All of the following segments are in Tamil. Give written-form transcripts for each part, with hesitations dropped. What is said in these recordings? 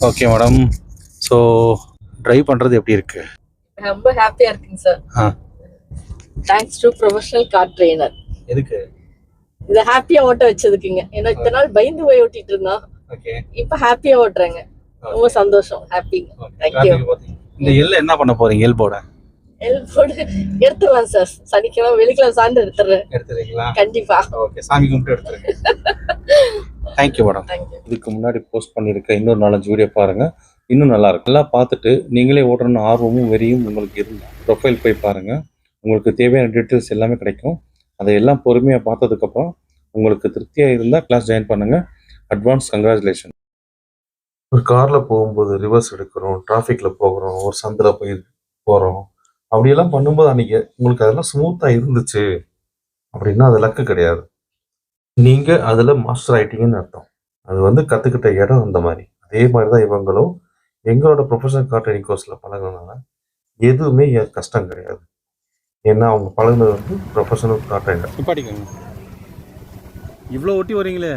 Okay madam. ஸோ ட்ரைவ் பண்ணுறது எப்படி இருக்கு? ரொம்ப ஹாப்பியா இருக்குங்க sir. Thanks to professional car trainer. எதுக்கு இதை ஹாப்பியா ஓட்ட வச்சதுக்குங்க. ஏன்னா இத்தனை நாள் பயந்து போய் ஓட்டிட்டு இருந்தோம். ஓகே, இப்போ ஹாப்பியா ஓட்டுறேங்க. ரொம்ப சந்தோஷம், ஹாப்பிங்க. தேங்க்யூ. இந்த எல்ல என்ன பண்ண போறீங்க? எல்போட போடு எடுத்துடலாம் சார். சனிக்கிழமை வெள்ளிக்கிழமை சார்ந்து எடுத்துடுறேன். எடுத்துறீங்களா? கண்டிப்பா. ஓகே, சாமி கும்பிட்டு எடுத்துருங்க. Thank you madam. தேங்க்யூ. இதுக்கு முன்னாடி போஸ்ட் பண்ணியிருக்க இன்னொரு 4-5 வீடியோ பாருங்கள், இன்னும் நல்லாயிருக்கும். எல்லாம் பார்த்துட்டு நீங்களே ஓடணும்னு ஆர்வமும் வெறியும் உங்களுக்கு இருந்தால் ப்ரொஃபைல் போய் பாருங்கள். உங்களுக்கு தேவையான டீட்டெயில்ஸ் எல்லாமே கிடைக்கும். அதையெல்லாம் பொறுமையாக பார்த்ததுக்கப்புறம் உங்களுக்கு திருப்தியாக இருந்தால் கிளாஸ் ஜாயின் பண்ணுங்கள். Advance congratulation. ஒரு காரில் போகும்போது ரிவர்ஸ் எடுக்கிறோம், டிராஃபிக்கில் போகிறோம், ஒரு சந்தில் போய் போகிறோம், அப்படியெல்லாம் பண்ணும்போது அன்றைக்கி உங்களுக்கு அதெல்லாம் ஸ்மூத்தாக இருந்துச்சு அப்படின்னா அது லக்கு கிடையாது. நீங்கள் அதில் மாஸ்டர் ஆகிட்டீங்கன்னு அர்த்தம். அது கற்றுக்கிட்ட இடம் அந்த மாதிரி. அதே மாதிரி தான் இவங்களும் எங்களோட ப்ரொஃபஷனல் கார் ட்ரைனிங் கோர்ஸில் பழகினதுனால எதுவுமே கஷ்டம் கிடையாது. ஏன்னா அவங்க பழகினது ப்ரொஃபஷனல் கார் ட்ரைனர். நிப்பாட்டிக்கோங்க. இவ்வளோ ஒட்டி வரீங்களே,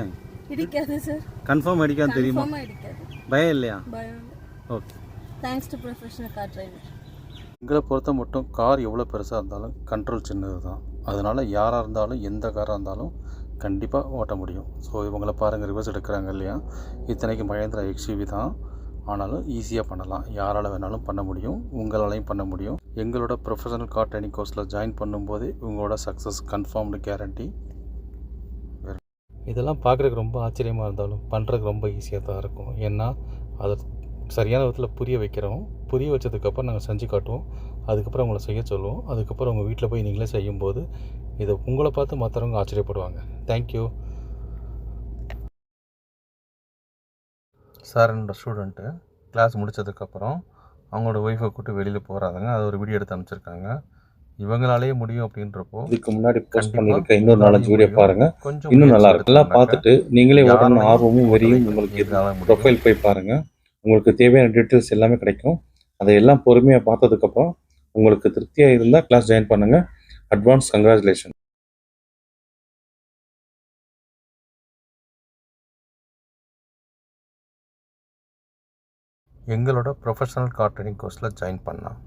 இடிக்காது சார். கன்ஃபார்ம் அடிக்காது தெரியுமா? பயம் இல்லையா? பயம். Okay, thanks to professional car trainer. எங்களை பொறுத்த மட்டும் கார் எவ்வளோ பெருசாக இருந்தாலும் கண்ட்ரோல் சின்னது தான். அதனால் யாராக இருந்தாலும் எந்த காராக இருந்தாலும் கண்டிப்பாக ஓட்ட முடியும். ஸோ இவங்கள பாருங்கள், ரிவர்ஸ் எடுக்கிறாங்க இல்லையா? இத்தனைக்கு மஹேந்திரா எக்ஸ்யூவி தான், ஆனாலும் ஈஸியாக பண்ணலாம். யாரால் வேணாலும் பண்ண முடியும், உங்களாலையும் பண்ண முடியும். எங்களோட ப்ரொஃபஷனல் கார் ட்ரைனிங் கோர்ஸில் ஜாயின் பண்ணும்போது உங்களோட சக்ஸஸ் கன்ஃபார்ம்டு கேரண்டி. இதெல்லாம் பார்க்குறதுக்கு ரொம்ப ஆச்சரியமாக இருந்தாலும் பண்ணுறதுக்கு ரொம்ப ஈஸியாக தான் இருக்கும். ஏன்னா அதை சரியான விதத்தில் புரிய வைக்கிறோம். புரிய வச்சதுக்கப்புறம் நாங்கள் செஞ்சு காட்டுவோம். அதுக்கப்புறம் உங்களை செய்ய சொல்லுவோம். அதுக்கப்புறம் உங்கள் வீட்டில் போய் நீங்களே செய்யும்போது இதை உங்களை பார்த்து மற்றவங்க ஆச்சரியப்படுவாங்க. Thank you sir. என்னோட ஸ்டூடெண்ட்டு கிளாஸ் முடித்ததுக்கப்புறம் அவங்களோட ஒய்ஃபை கூப்பிட்டு வெளியில் போகிறாங்க. அது ஒரு வீடியோ எடுத்து அனுப்பிச்சிருக்காங்க. இவங்களாலேயே முடியும் அப்படின்றப்போ இதுக்கு முன்னாடி போஸ்ட் பண்ணியிருக்க இன்னொரு 4-5 வீடியோ பாருங்கள், கொஞ்சம் இன்னும் நல்லாயிருக்கும். எல்லாம் பார்த்துட்டு நீங்களே ஓடணும்னு ஆர்வமும் வெறியும் உங்களுக்கு இருந்தால் ப்ரொஃபைல் போய் பாருங்கள். உங்களுக்கு தேவையான டீட்டெயில்ஸ் எல்லாமே கிடைக்கும். அதையெல்லாம் பொறுமையாக பார்த்ததுக்கப்புறம் உங்களுக்கு திருப்தியாக இருந்தால் கிளாஸ் ஜாயின் பண்ணுங்கள். Advance congratulation. எங்களோட ப்ரொஃபஷனல் கார் ட்ரைனிங் கோர்ஸில் ஜாயின் பண்ணலாம்.